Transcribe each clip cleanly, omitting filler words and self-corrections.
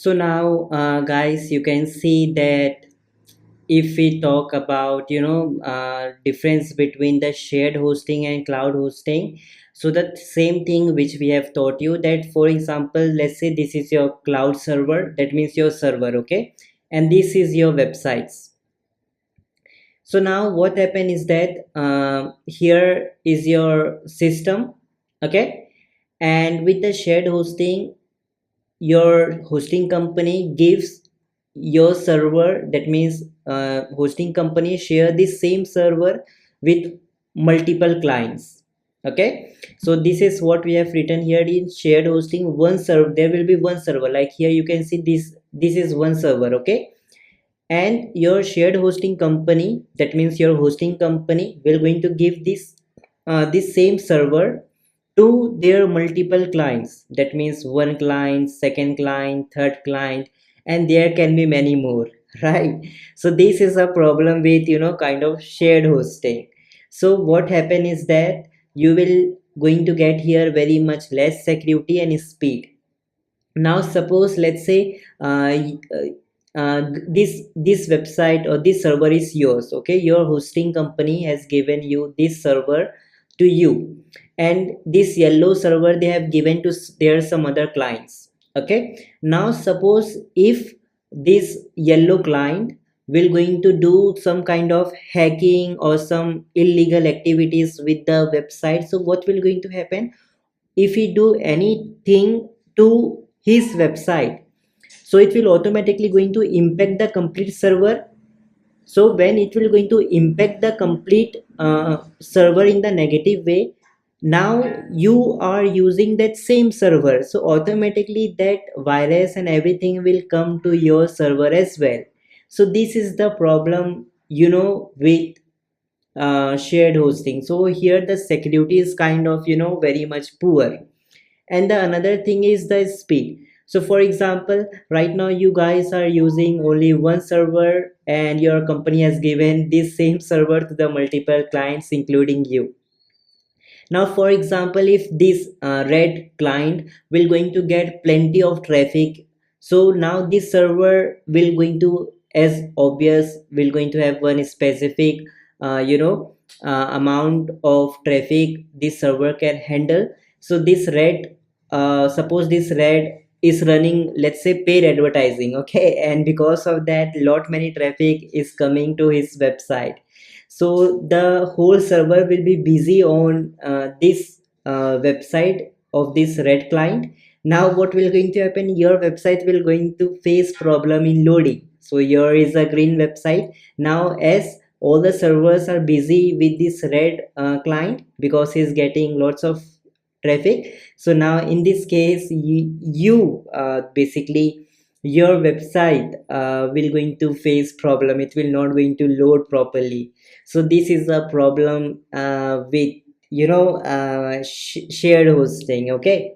So now, guys, you can see that if we talk about difference between the shared hosting and cloud hosting, so the same thing which we have taught you, that for example, let's say this is your cloud server, that means your server, okay, and this is your websites. So now what happened is that here is your system, okay, and with the shared hosting, your hosting company gives your server, that means hosting company share the same server with multiple clients, okay. So this is what we have written here in shared hosting. One server, there will be one server, like here you can see this is one server, okay, and your shared hosting company, that means your hosting company will going to give this same server to their multiple clients, that means one client, second client, third client, and there can be many more right? So this is a problem with kind of shared hosting. So what happen is that you will going to get here very much less security and speed. Now suppose, let's say this website or this server is yours, okay, your hosting company has given you this server to you, and this yellow server they have given to their some other clients, okay. Now suppose if this yellow client will going to do some kind of hacking or some illegal activities with the website, so what will going to happen if he do anything to his website? So it will automatically going to impact the complete server. So when it will going to impact the complete server in the negative way, now you are using that same server, so automatically that virus and everything will come to your server as well. So this is the problem with shared hosting. So here the security is kind of very much poor. And the another thing is the speed. So for example, right now you guys are using only one server, and your company has given this same server to the multiple clients including you. Now for example, if this red client will going to get plenty of traffic, so now this server will going to, as obvious, will going to have one specific amount of traffic this server can handle. So this red, suppose this red is running, let's say, paid advertising, okay, and because of that lot many traffic is coming to his website. So the whole server will be busy on this website of this red client. Now what will going to happen, your website will going to face problem in loading. So here is a green website. Now as all the servers are busy with this red client because he's getting lots of traffic, so now in this case you basically your website will going to face problem, it will not going to load properly. So this is a problem with shared hosting, okay.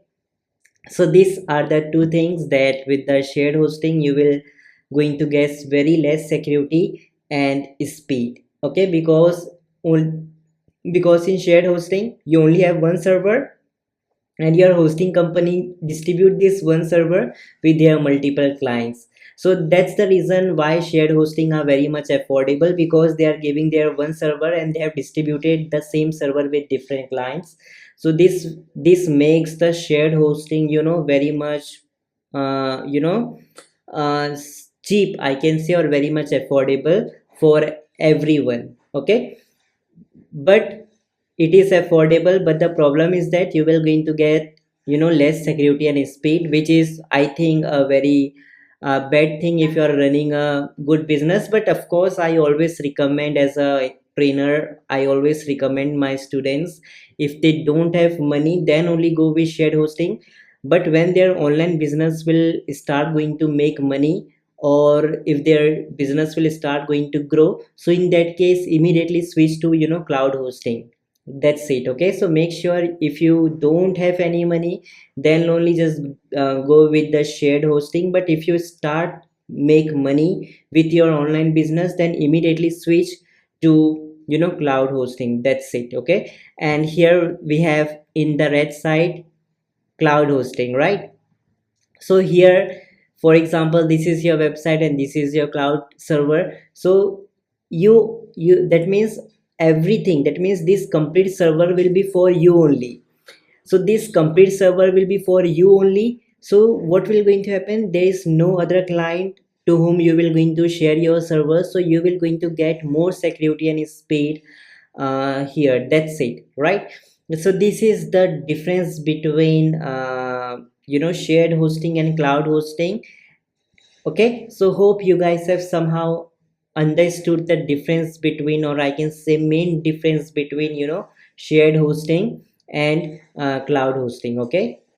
So these are the two things that with the shared hosting you will going to get very less security and speed, okay, because in shared hosting you only have one server, and your hosting company distribute this one server with their multiple clients. So that's the reason why shared hosting are very much affordable, because they are giving their one server and they have distributed the same server with different clients. So this makes the shared hosting very much cheap, I can say, or very much affordable for everyone, okay. But it is affordable, but the problem is that you will going to get less security and speed, which is, I think, a very bad thing if you are running a good business. But of course, I always recommend, as a trainer, I always recommend my students, if they don't have money, then only go with shared hosting. But when their online business will start going to make money, or if their business will start going to grow, so in that case immediately switch to cloud hosting. That's it, okay. So make sure, if you don't have any money, then only just go with the shared hosting. But if you start make money with your online business, then immediately switch to cloud hosting. That's it, okay. And here we have in the red side cloud hosting, right? So here For example, this is your website and this is your cloud server. So you that means everything, that means this complete server will be for you only. So this complete server will be for you only. So what will going to happen, there is no other client to whom you will going to share your server. So you will going to get more security and speed here. That's it, right? So this is the difference between shared hosting and cloud hosting. Okay, so hope you guys have somehow understood the difference between, or I can say main difference between, shared hosting and cloud hosting. Okay.